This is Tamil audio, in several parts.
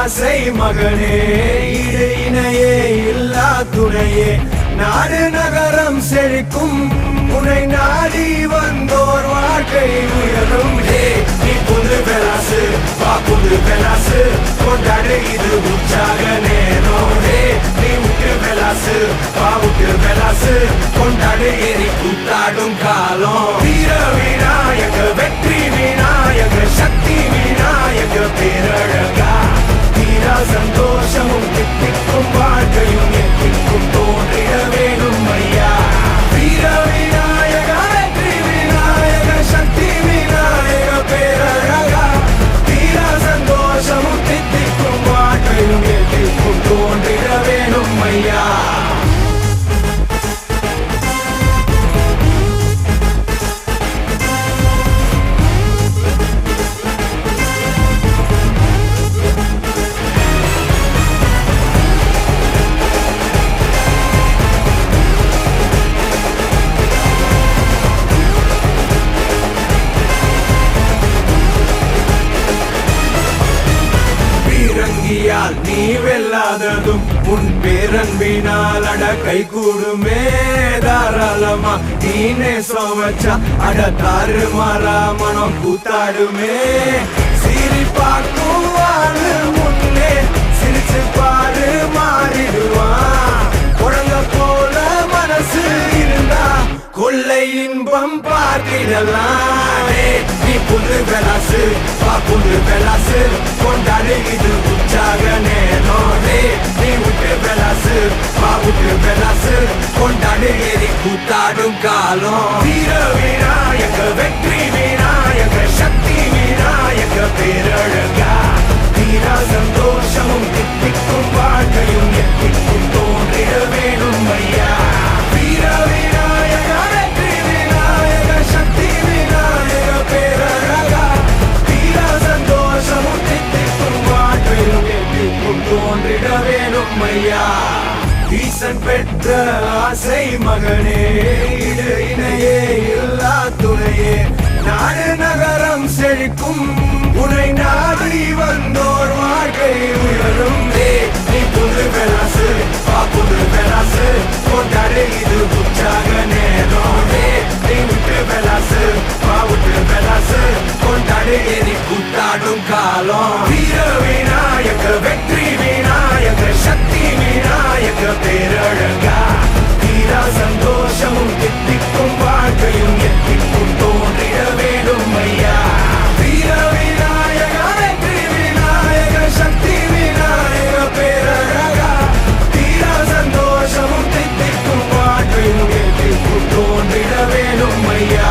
ஆசை மகனே இடு இணையே இல்லா துணையே நாடு நகரம் செழிக்கும் உன்னை நாடி வந்தோர் வாழ்க்கை உயரும் நீ புது பெலாசு வா புது பெலாசு கொண்டாடு இது உற்சாக நேரம் நீ விட்டு பெலாசு வா விட்டு பெலாசு கொண்டாடு எரி கூத்தாடும் காலம் வீர விநாயக வெற்றி விநாயக சக்தி விநாயக பேரழகா தீரா சந்தோஷமும் தித்திக்கும் வாழ்க்கையும் எத்திக்கும் தோன்றிட வேணும் ஐயா வீர விநாயக வெற்றி விநாயக சக்தி விநாயக பேரழகா தீரா சந்தோஷமும் தித்திக்கும் வாழ்க்கையும் எத்திக்கும் தோன்றிட வேணும் ஐயா நீ வெல்லாததும் உன் பேரன்பினால் அட கை கூடுமே தாராளமா நீனே சோவச்சா அட தாறு மாறா மனம் கூத்தாடுமே சிரி பார்க்குவாரு முன்னே சிரிச்சு பாரு மாறிடுவான் குழந்தை போல மனசு இருந்தா கொள்ளை இன்பம் பார்த்திடலாம் நீ புது பெலாசு வா புது பெலாசு கொண்டாடு இது உற்சாக நேரம் நீ விட்டு பெலாசு வா விட்டு பெலாசு கொண்டாடு எரி கூத்தாடும் காலம் வீர விநாயக வெற்றி விநாயக சக்தி விநாயக பேரழகா தீரா சந்தோஷமும் தித்திக்கும் வாழ்க்கையும் எத்திக்கும் தோன்றிட வேணும் ஐயா வீர விநாயக வெற்றி விநாயக சக்தி விநாயக பேரழகா தீரா சந்தோஷமும் தித்திக்கும் வாழ்க்கையும் எத்திக்கும் தோன்றிட வேணும் ஐயா ஈசன் பெற்ற ஆசை மகனே இடு இணையே இல்லா துணையே நாடு நகரம் செழிக்கும் உன்னை நாடி வந்தோர் வாழ்க்கை உயரும் நீ புது பெலாசு வா புது பெலாசு கொண்டாடு இது உற்சாக நேரம் நீ விட்டு பெலாசு வா விட்டு பெலாசு கொண்டாடு எரி கூத்தாடும் காலம் வீர விநாயக வெற்றி விநாயக சக்தி விநாயக பேரழகா தீரா சந்தோஷமும் தித்திக்கும் வாழ்க்கையும் எத்திக்கும் தோன்றிட வேணும் ஐயா வீர விநாயக வெற்றி விநாயக சக்தி விநாயக பேரழகா தீரா சந்தோஷமும் தித்திக்கும் வாழ்க்கையும் எத்திக்கும் தோன்றிட வேணும் ஐயா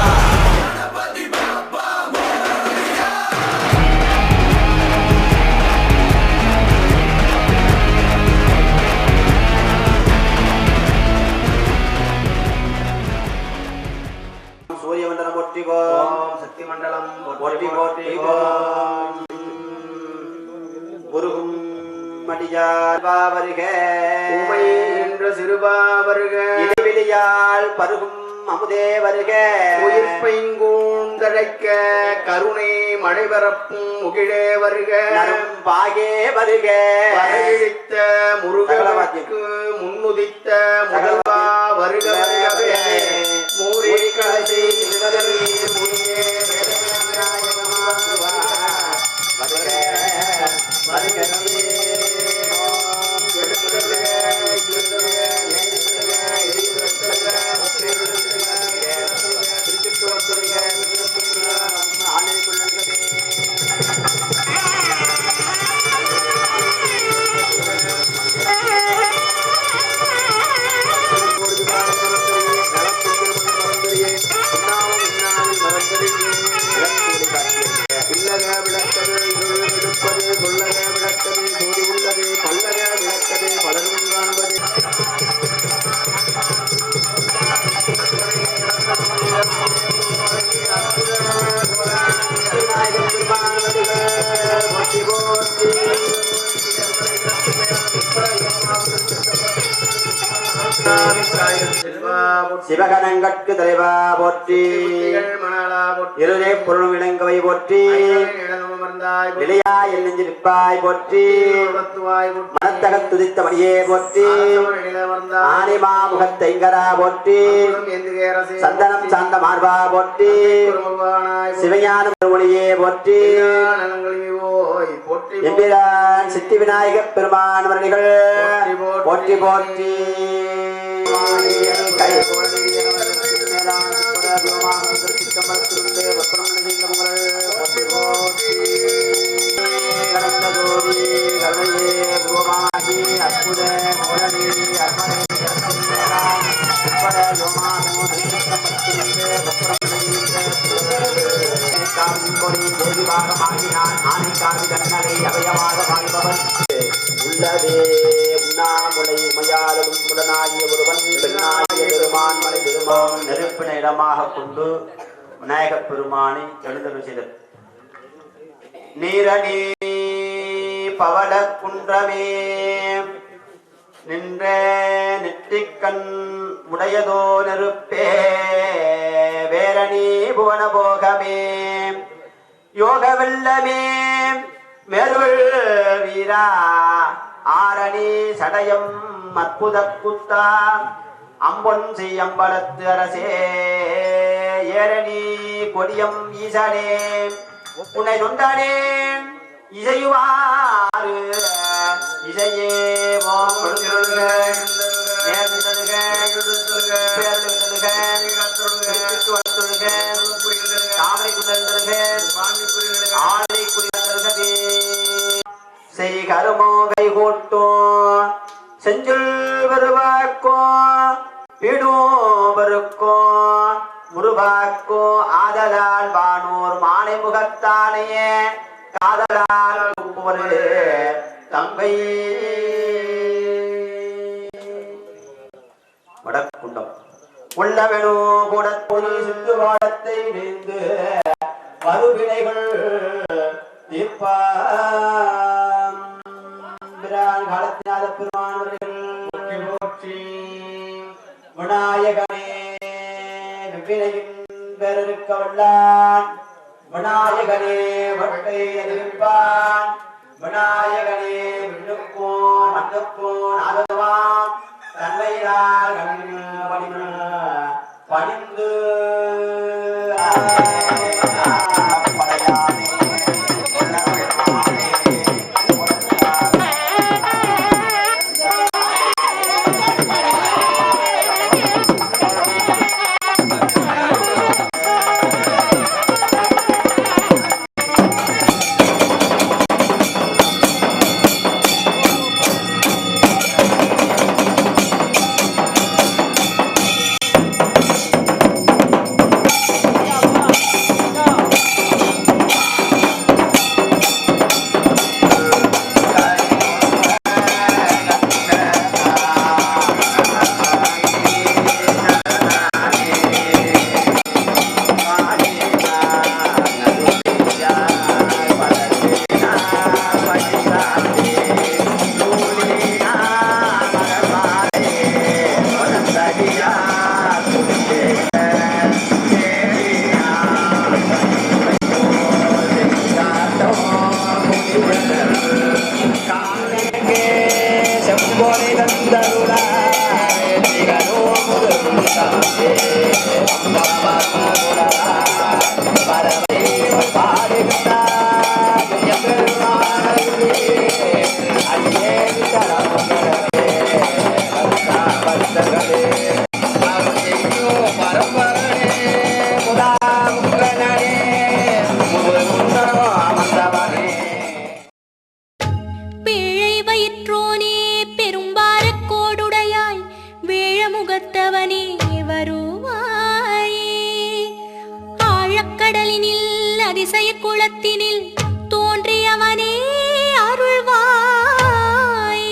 சக்தி மண்டலம் போற்றி போற்றி முருகும் மடியாழ்வா வருக உமை என்ற சிறுவா வருக இடைவெளியால் பருகும் அமுதே வருக உயிர்ப்பைங்கூந்தழைக்க கருணை மழை பரப்பும் முகிழே வருக பாகே வருக வரவிழித்த முருகனுக்கு முன்னுதித்த முதல்வா வருக வருகவே மூரி கலசி சிவகணங்கட்கு தலைவா போற்றி இருதே பொருளும் இளங்கவை போற்றி நிலையாய் நெஞ்சிருப்பாய் போற்றி மனத்தகத் துதித்த மணியே போற்றி ஆனிமா முகத்தைங்கரா போற்றி சந்தனம் சார்ந்த மார்பா போற்றி சிவஞான ஒளியே போற்றி எம்பிரான் சித்தி விநாயக பெருமான் வரணிகள் போற்றி போற்றி உள்ளதே உண்ணாமுலை மையாலும் உடனாகிய ஒருவன் பெண்ணாகிய பெருமான் மலை பெருமான் நெருப்பின இடமாக கொண்டு விநாயகப் பெருமானை எழுந்தருள் செய்தல். நீரணி பவள குன்றமே நின்ற நெற்றிக்கண் உடையதோ நெருப்பே வேரணி புவன போகமே யோக வெள்ளமே மேருள் வீரா ஆரணி சடயம் அற்புத குத்தா அம்பொன் செய்யம்பலத்து அரசே ஏரணி கொடியம் ஈசனே உன்னை நொண்டானே இசையுவாறு இசையே செய் கருமோ கை கூட்டோ செஞ்சுள் வருவாக்கோ பிடோ வருக்கோ முருகாக்கோ ஆதலால் வானோர் மானை முகத்தானையே காதலால் ஒரு தங்கை வடக்குண்டம் உள்ளவனோ கூட பொறி சிந்து வாழத்தை நீந்து மறுவினைகள் தீர்ப்பான் காலத்தினால பெருமானவர்கள் விநாயகனே வினையின் பெருக்க வல்லான் விநாயகனே வட்டை எதிர்ப்பான் விநாயகனே விண்ணுக்கும் மண்ணுக்கும் நாதவாம் தன்மையால் பணிந்து அதிசய குளத்தினில் தோன்றியவனே அருள்வாய்.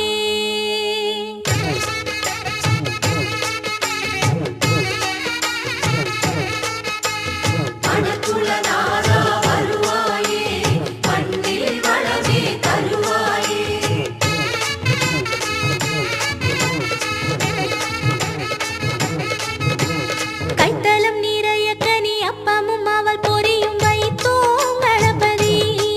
அனகுலநாதா வருவாயே, மண்ணில் வளமே தருவாயே. கைத்தலம் நிறைய கனி அப்பமும் அவள் பொரியும் வைத்தோம் கணபதி.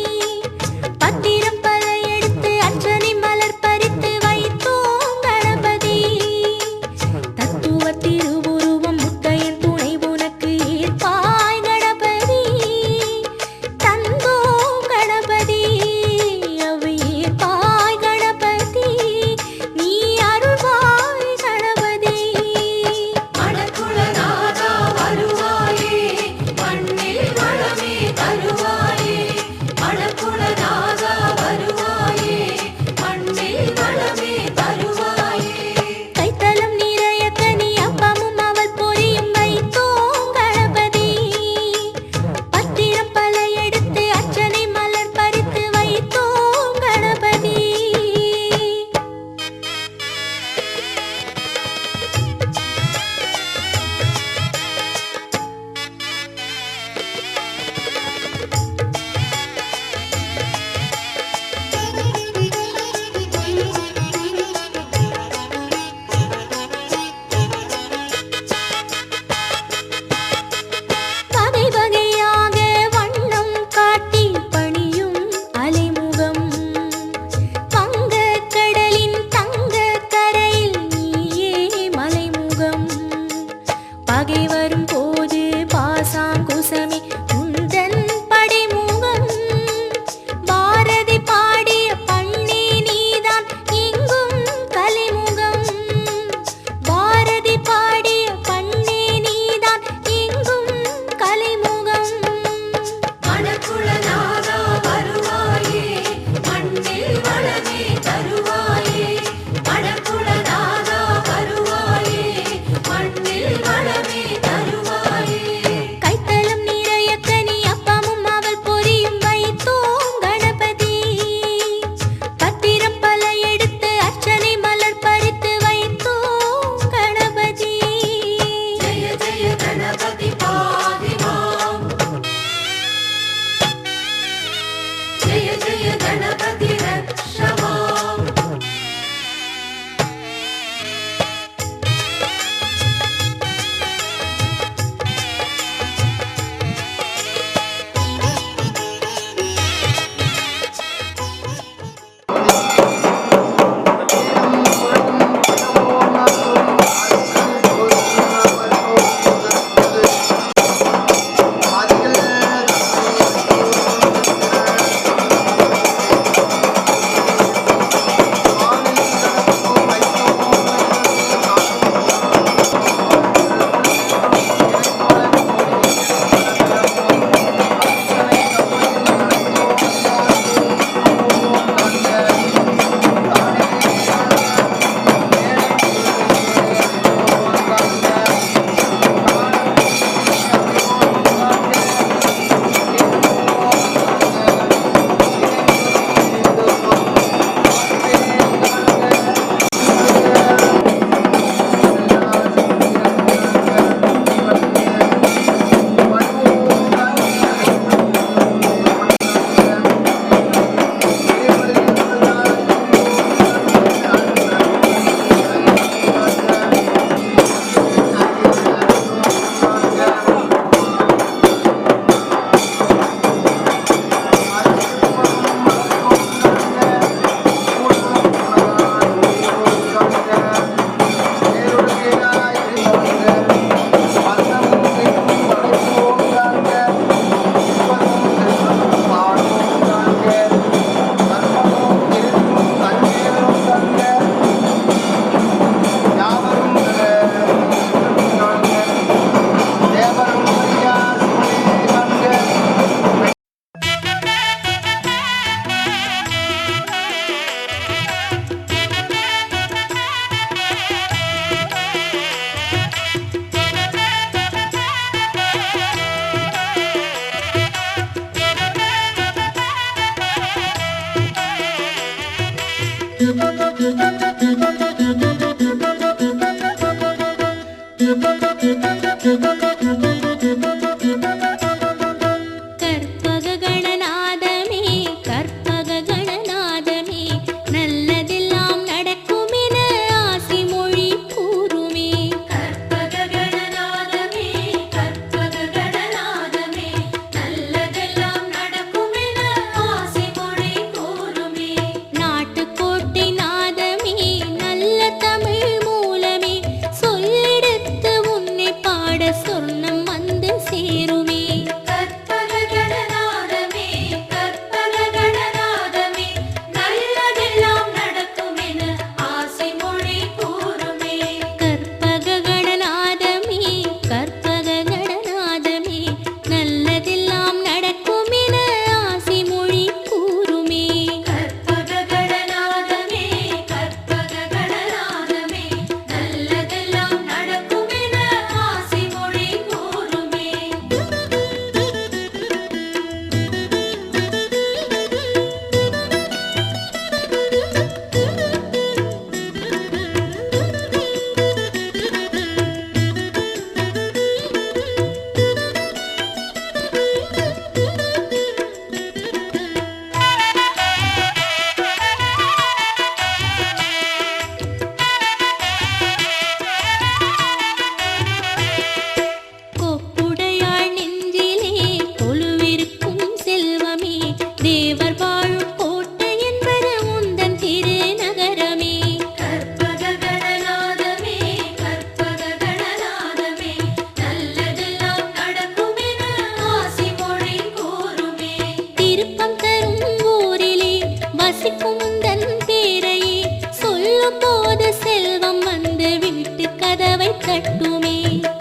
கதவை தட்டுமே.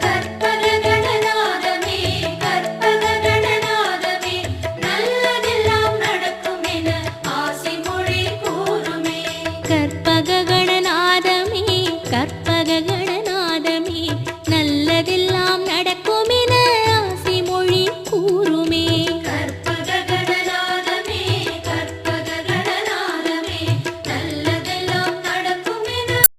கற்பக கணநாதமே கற்பக கணநாதமே நல்லதெல்லாம் நடக்கும் என ஆசி மொழி கூறுமே. கற்பக கணநாதமே கற்ப